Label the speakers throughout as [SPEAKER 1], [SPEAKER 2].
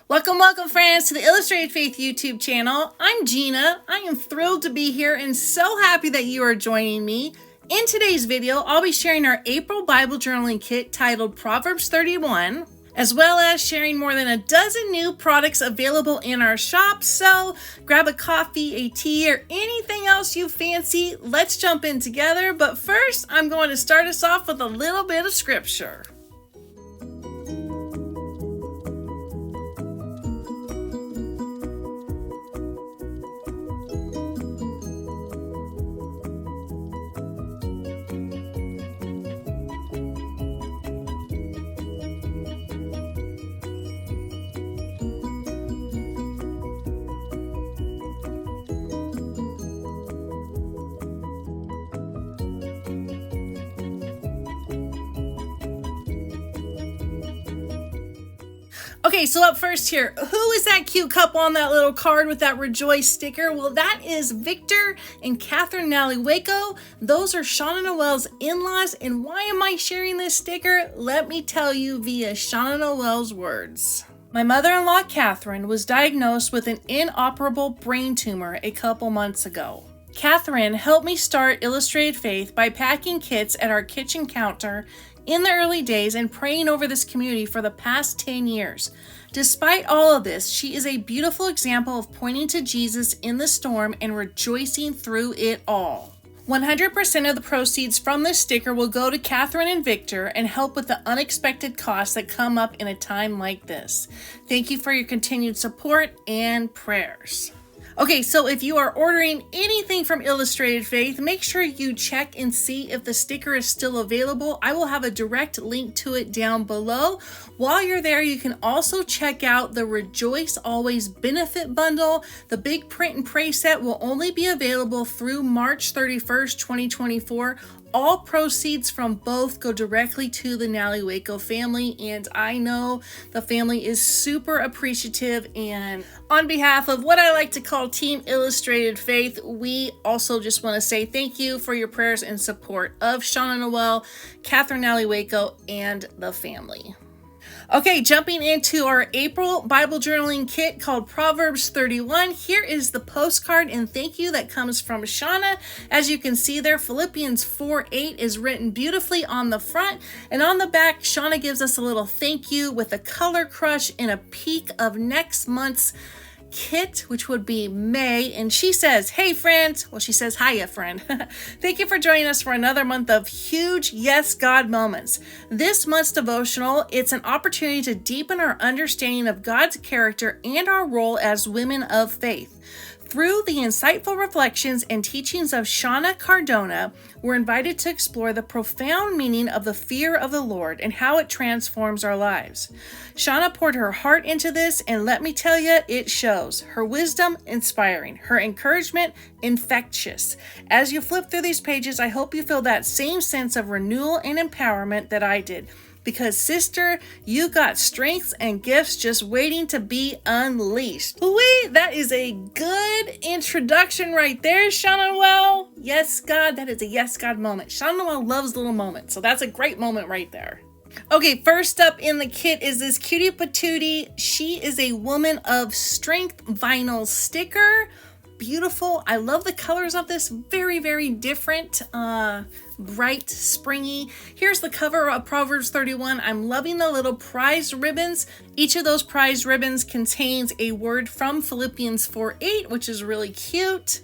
[SPEAKER 1] Welcome, friends, to the Illustrated Faith YouTube channel. I'm Gena. I am thrilled to be here and so happy that you are joining me. In today's video, I'll be sharing our April Bible journaling kit titled Proverbs 31, as well as sharing more than a dozen new products available in our shop. So grab a coffee, a tea, or anything else you fancy. Let's jump in together. But first, I'm going to start us off with a little bit of scripture. Okay, so up first here, who is that cute couple on that little card with that Rejoice sticker? Well, that is Victor and Catherine Naliwaco. Those are Shauna Noel's in-laws, and why am I sharing this sticker? Let me tell you via Shauna Noel's words. My mother-in-law, Catherine, was diagnosed with an inoperable brain tumor a couple months ago. Catherine helped me start Illustrated Faith by packing kits at our kitchen counter in the early days and praying over this community for the past 10 years. Despite all of this, she is a beautiful example of pointing to Jesus in the storm and rejoicing through it all. 100% of the proceeds from this sticker will go to Catherine and Victor and help with the unexpected costs that come up in a time like this. Thank you for your continued support and prayers. Okay, so if you are ordering anything from Illustrated Faith, make sure you check and see if the sticker is still available. I will have a direct link to it down below. While you're there, you can also check out the Rejoice Always Benefit Bundle. The Big Print and Pray set will only be available through March 31st, 2024. All proceeds from both go directly to the Naliwaco family, and I know the family is super appreciative. And on behalf of what I like to call Team Illustrated Faith, we also just want to say thank you for your prayers and support of Shauna Noel, Catherine Naliwaco, and the family. Okay, jumping into our April Bible journaling kit called Proverbs 31. Here is the postcard and thank you that comes from Shauna. As you can see there, Philippians 4:8 is written beautifully on the front, and on the back, Shauna gives us a little thank you with a color crush and a peek of next month's kit, which would be May, and she says, "Hey friends," well, she says, "Hiya friend." Thank you for joining us for another month of huge Yes God moments. This month's devotional, it's an opportunity to deepen our understanding of God's character and our role as women of faith. Through the insightful reflections and teachings of Shauna Cardona, we're invited to explore the profound meaning of the fear of the Lord and how it transforms our lives. Shauna poured her heart into this, and let me tell you, it shows. Her wisdom, inspiring. Her encouragement, infectious. As you flip through these pages, I hope you feel that same sense of renewal and empowerment that I did. Because, sister, you got strengths and gifts just waiting to be unleashed. Wee, that is a good introduction right there, Shauna Noel. Yes, God, that is a yes, God moment. Shauna Noel loves little moments, so that's a great moment right there. Okay, first up in the kit is this cutie Patootie. She is a Woman of Strength vinyl sticker. Beautiful. I love the colors of this. Very, very different. Bright, springy. Here's the cover of Proverbs 31. I'm loving the little prize ribbons. Each of those prize ribbons contains a word from Philippians 4:8, which is really cute.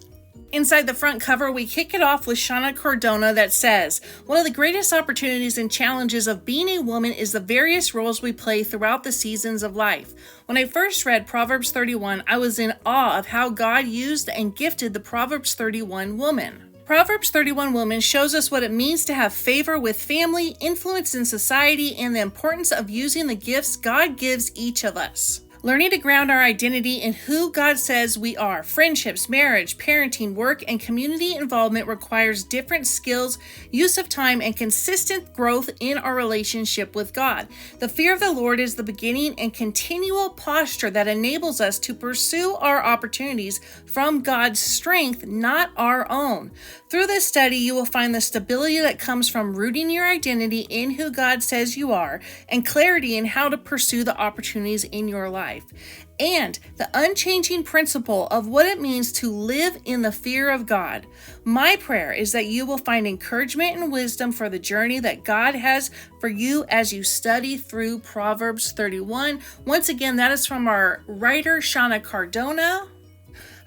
[SPEAKER 1] Inside the front cover, we kick it off with Shauna Cardona that says, "One of the greatest opportunities and challenges of being a woman is the various roles we play throughout the seasons of life. When I first read Proverbs 31, I was in awe of how God used and gifted the Proverbs 31 woman. Proverbs 31 woman shows us what it means to have favor with family, influence in society, and the importance of using the gifts God gives each of us. Learning to ground our identity in who God says we are. Friendships, marriage, parenting, work, and community involvement requires different skills, use of time, and consistent growth in our relationship with God. The fear of the Lord is the beginning and continual posture that enables us to pursue our opportunities from God's strength, not our own. Through this study, you will find the stability that comes from rooting your identity in who God says you are, and clarity in how to pursue the opportunities in your life. life, and the unchanging principle of what it means to live in the fear of God. My prayer is that you will find encouragement and wisdom for the journey that God has for you as you study through Proverbs 31. Once again, that is from our writer, Gena Cardona.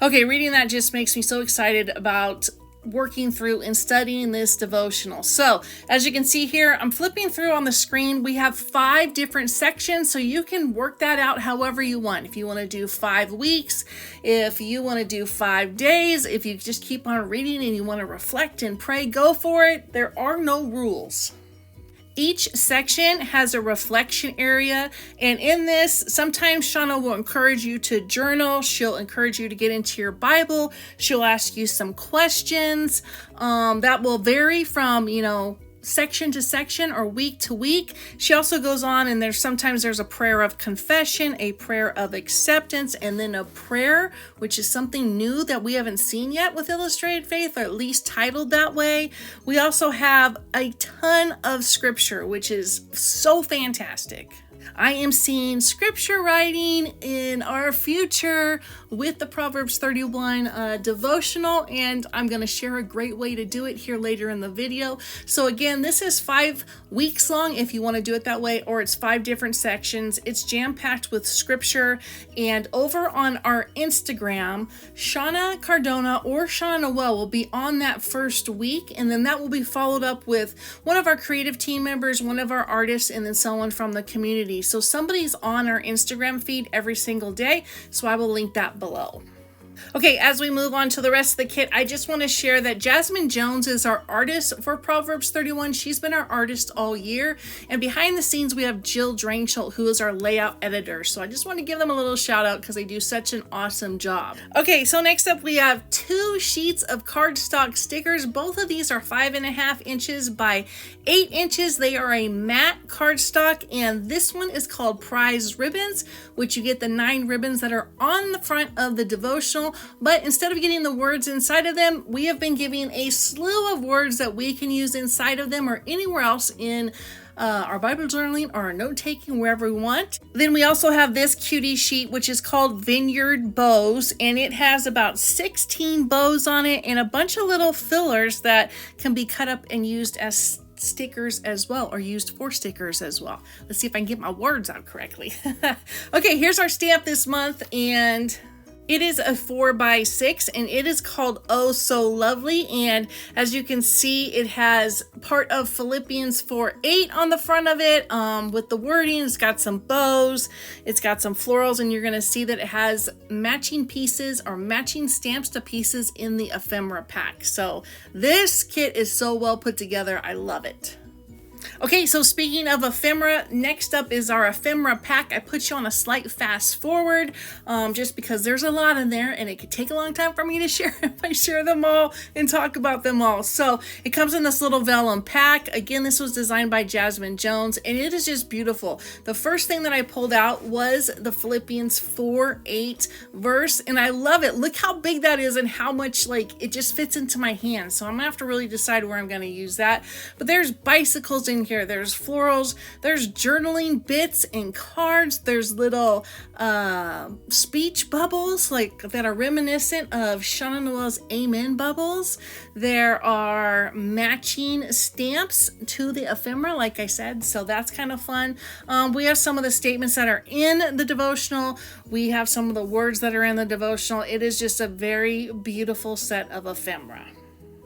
[SPEAKER 1] Okay, reading that just makes me so excited about working through and studying this devotional. So as you can see here, I'm flipping through on the screen. We have 5 different sections, so you can work that out however you want. If you want to do 5 weeks, if you want to do 5 days, if you just keep on reading and you want to reflect and pray, go for it. There are no rules. Each section has a reflection area, and in this, sometimes Gena will encourage you to journal. She'll encourage you to get into your Bible. She'll ask you some questions that will vary from, section to section or week to week. She also goes on, and there's a prayer of confession, a prayer of acceptance, and then a prayer, which is something new that we haven't seen yet with Illustrated Faith, or at least titled that way. We also have a ton of scripture, which is so fantastic. I am seeing scripture writing in our future with the Proverbs 31 devotional, and I'm going to share a great way to do it here later in the video. So again, this is 5 weeks long if you want to do it that way, or it's 5 different sections. It's jam-packed with scripture, and over on our Instagram, Gena Cardona or Gena Noel will be on that first week, and then that will be followed up with one of our creative team members, one of our artists, and then someone from the community. So somebody's on our Instagram feed every single day, so I will link that below. Okay, as we move on to the rest of the kit, I just want to share that Jasmine Jones is our artist for Proverbs 31. She's been our artist all year. And behind the scenes, we have Jill Drainschult, who is our layout editor. So I just want to give them a little shout out because they do such an awesome job. Okay, so next up we have 2 sheets of cardstock stickers. Both of these are 5.5 inches by 8 inches. They are a matte cardstock, and this one is called Prize Ribbons, which you get the 9 ribbons that are on the front of the devotional. But instead of getting the words inside of them, we have been giving a slew of words that we can use inside of them or anywhere else in our Bible journaling or our note-taking, wherever we want. Then we also have this cutie sheet, which is called Vineyard Bows, and it has about 16 bows on it and a bunch of little fillers that can be cut up and used as stickers as well, or used for stickers as well. Let's see if I can get my words out correctly. Okay, here's our stamp this month, and it is a 4x6, and it is called Oh So Lovely. And as you can see, it has part of Philippians 4:8 on the front of it with the wording. It's got some bows, it's got some florals, and you're going to see that it has matching pieces or matching stamps to pieces in the ephemera pack. So this kit is so well put together. I love it. Okay, so speaking of ephemera, next up is our ephemera pack. I put you on a slight fast forward just because there's a lot in there and it could take a long time for me to share if I share them all and talk about them all. So it comes in this little vellum pack. Again, this was designed by Jasmine Jones, and it is just beautiful. The first thing that I pulled out was the Philippians 4:8 verse, and I love it. Look how big that is and how much it just fits into my hand. So I'm gonna have to really decide where I'm gonna use that. But there's bicycles in here, there's florals, there's journaling bits and cards, there's little speech bubbles that are reminiscent of Gena Noel's Amen bubbles. There are matching stamps to the ephemera, like I said, so that's kind of fun. We have some of the statements that are in the devotional. We have some of the words that are in the devotional. It is just a very beautiful set of ephemera.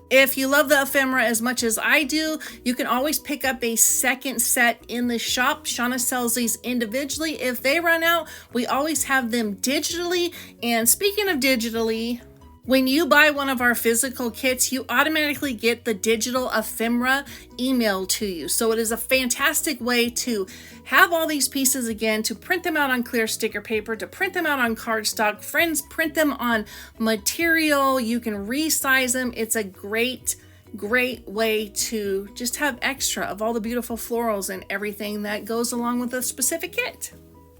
[SPEAKER 1] If you love the ephemera as much as I do, you can always pick up a second set in the shop. Gena sells these individually. If they run out, we always have them digitally. And speaking of digitally, when you buy one of our physical kits, you automatically get the digital ephemera emailed to you. So it is a fantastic way to have all these pieces again, to print them out on clear sticker paper, to print them out on cardstock. Friends, print them on material. You can resize them. It's a great way to just have extra of all the beautiful florals and everything that goes along with a specific kit.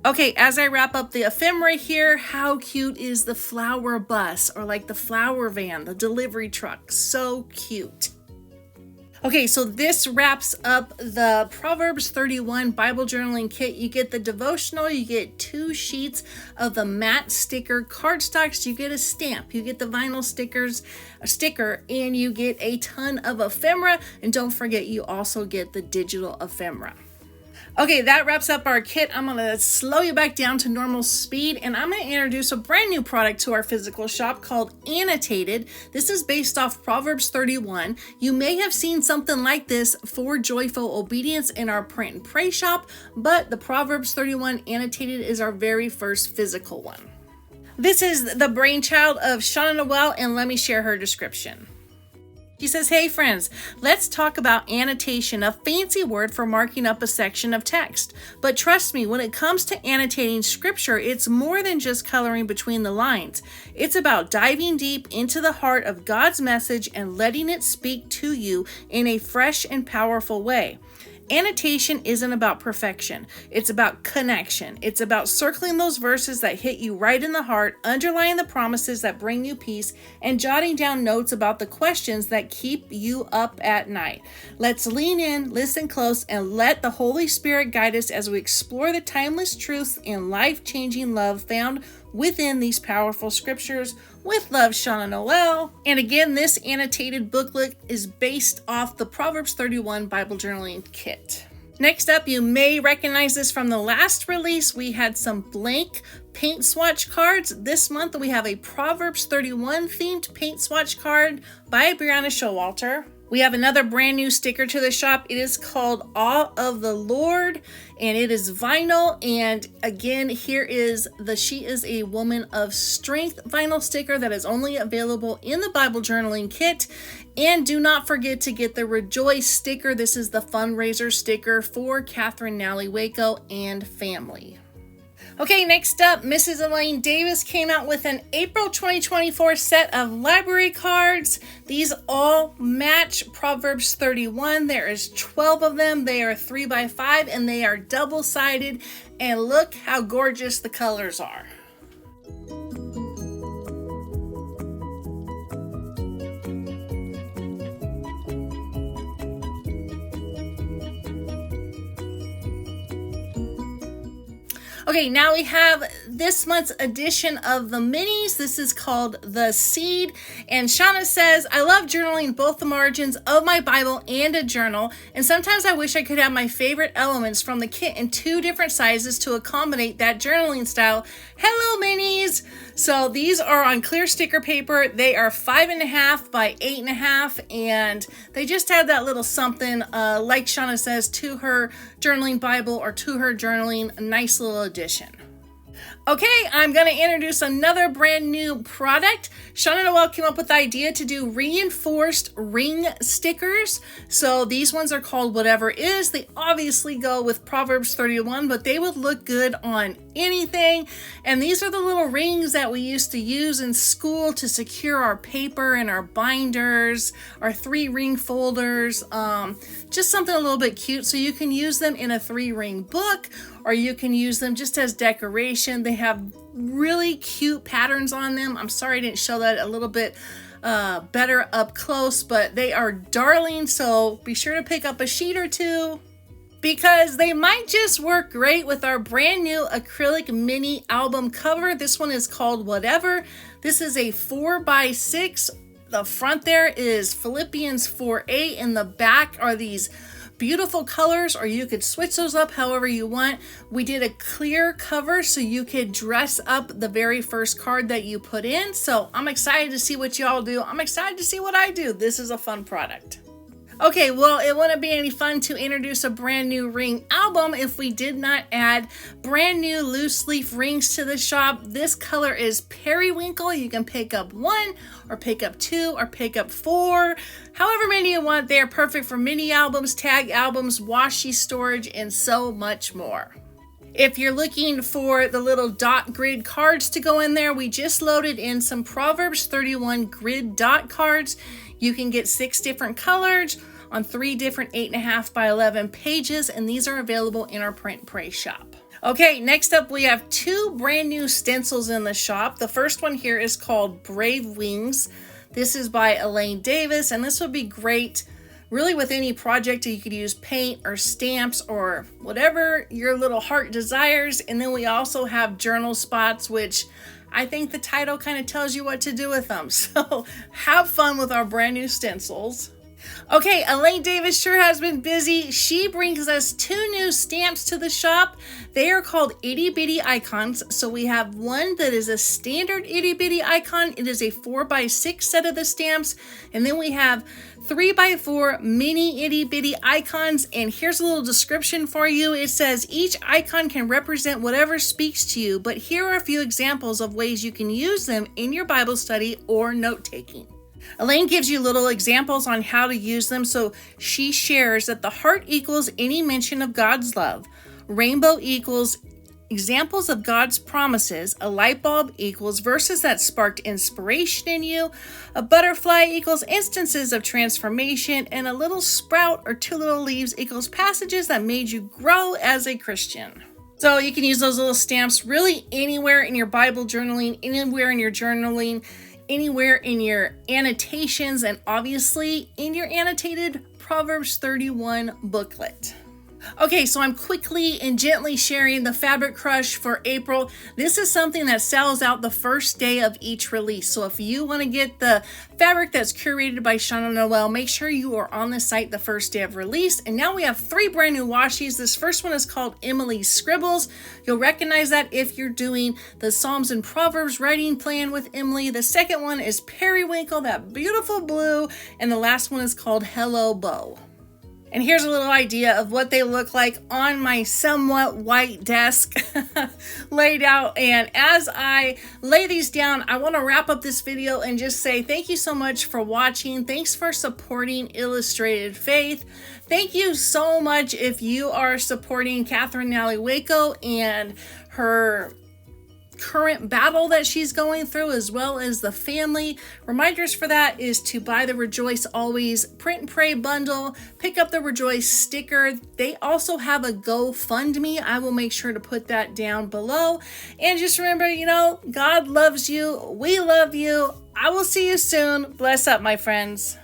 [SPEAKER 1] Okay, as I wrap up the ephemera here, how cute is the flower bus, or the flower van, the delivery truck? So cute. Okay, so this wraps up the Proverbs 31 Bible journaling kit. You get the devotional, you get 2 sheets of the matte sticker cardstocks, you get a stamp, you get the vinyl sticker, and you get a ton of ephemera. And don't forget, you also get the digital ephemera. Okay, that wraps up our kit. I'm going to slow you back down to normal speed, and I'm going to introduce a brand new product to our physical shop called Annotated. This is based off Proverbs 31. You may have seen something like this for Joyful Obedience in our print and pray shop, but the Proverbs 31 Annotated is our very first physical one. This is the brainchild of Shauna Noel, and let me share her description. She says, "Hey friends, let's talk about annotation, a fancy word for marking up a section of text. But trust me, when it comes to annotating scripture, it's more than just coloring between the lines. It's about diving deep into the heart of God's message and letting it speak to you in a fresh and powerful way. Annotation isn't about perfection. It's about connection. It's about circling those verses that hit you right in the heart, underlining the promises that bring you peace, and jotting down notes about the questions that keep you up at night. Let's lean in, listen close, and let the Holy Spirit guide us as we explore the timeless truths and life-changing love found within these powerful scriptures. With love, Shauna Noel." And again, this annotated booklet is based off the Proverbs 31 Bible journaling kit. Next up, you may recognize this from the last release. We had some blank paint swatch cards. This month, we have a Proverbs 31 themed paint swatch card by Brianna Showalter. We have another brand new sticker to the shop. It is called Awe of the Lord, and it is vinyl. And again, here is the She is a Woman of Strength vinyl sticker that is only available in the Bible journaling kit. And do not forget to get the Rejoice sticker. This is the fundraiser sticker for Catherine Nally Waco and family. Okay, next up, Mrs. Elaine Davis came out with an April 2024 set of library cards. These all match Proverbs 31. There is 12 of them. They are 3x5 and they are double-sided. And look how gorgeous the colors are. Okay, now we have this month's edition of the minis. This is called The Seed. And Shauna says, "I love journaling both the margins of my Bible and a journal. And sometimes I wish I could have my favorite elements from the kit in 2 different sizes to accommodate that journaling style. Hello, minis!" So these are on clear sticker paper. They are 5.5 by 8.5. And they just add that little something, like Shauna says, to her journaling Bible or to her journaling. A nice little addition. Okay, I'm going to introduce another brand new product. Shauna Noel came up with the idea to do reinforced ring stickers. So these ones are called Whatever Is. They obviously go with Proverbs 31, but they would look good on anything. And these are the little rings that we used to use in school to secure our paper and our binders, our 3-ring folders. Just something a little bit cute. So you can use them in a 3-ring book, or you can use them just as decoration. They have really cute patterns on them. I'm sorry I didn't show that a little bit better up close, but they are darling. So be sure to pick up a sheet or 2, because they might just work great with our brand new acrylic mini album cover. This one is called Whatever. This is a 4x6. The front there is Philippians 4:8, and the back are these beautiful colors, or you could switch those up however you want. We did a clear cover so you could dress up the very first card that you put in. So I'm excited to see what y'all do. I'm excited to see what I do. This is a fun product. Okay, well, it wouldn't be any fun to introduce a brand new ring album if we did not add brand new loose leaf rings to the shop. This color is Periwinkle. You can pick up 1 or pick up 2 or pick up 4. However many you want. They are perfect for mini albums, tag albums, washi storage, and so much more. If you're looking for the little dot grid cards to go in there, we just loaded in some Proverbs 31 grid dot cards. You can get 6 different colors on 3 different 8.5 by 11 pages, and these are available in our print and pray shop. Okay, next up we have 2 brand new stencils in the shop. The first one here is called Brave Wings. This is by Elaine Davis, and this would be great Really, with any project, you could use paint or stamps or whatever your little heart desires. And then we also have journal spots, which I think the title kind of tells you what to do with them. So have fun with our brand new stencils. Okay, Elaine Davis sure has been busy. She brings us 2 new stamps to the shop. They are called Itty Bitty Icons. So we have one that is a standard Itty Bitty icon. It is a 4x6 set of the stamps. And then we have 3x4 mini Itty Bitty icons. And here's a little description for you. It says each icon can represent whatever speaks to you, but here are a few examples of ways you can use them in your Bible study or note taking. Elaine gives you little examples on how to use them. So she shares that the heart equals any mention of God's love. Rainbow equals examples of God's promises. A light bulb equals verses that sparked inspiration in you. A butterfly equals instances of transformation. And a little sprout or 2 little leaves equals passages that made you grow as a Christian. So you can use those little stamps really anywhere in your Bible journaling, anywhere in your journaling, anywhere in your annotations, and obviously in your annotated Proverbs 31 booklet. Okay, so I'm quickly and gently sharing the Fabric Crush for April. This is something that sells out the first day of each release. So if you want to get the fabric that's curated by Shauna Noel, make sure you are on the site the first day of release. And now we have 3 brand new washies. This first one is called Emily's Scribbles. You'll recognize that if you're doing the Psalms and Proverbs writing plan with Emily. The second one is Periwinkle, that beautiful blue. And the last one is called Hello Beau. And here's a little idea of what they look like on my somewhat white desk laid out. And as I lay these down, I want to wrap up this video and just say thank you so much for watching. Thanks for supporting Illustrated Faith. Thank you so much if you are supporting Catherine Nally Waco and her current battle that she's going through, as well as the family. Reminders for that is to buy the Rejoice Always Print and Pray bundle, pick up the Rejoice sticker. They also have a GoFundMe. I will make sure to put that down below. And just remember, God loves you. We love you. I will see you soon. Bless up, my friends.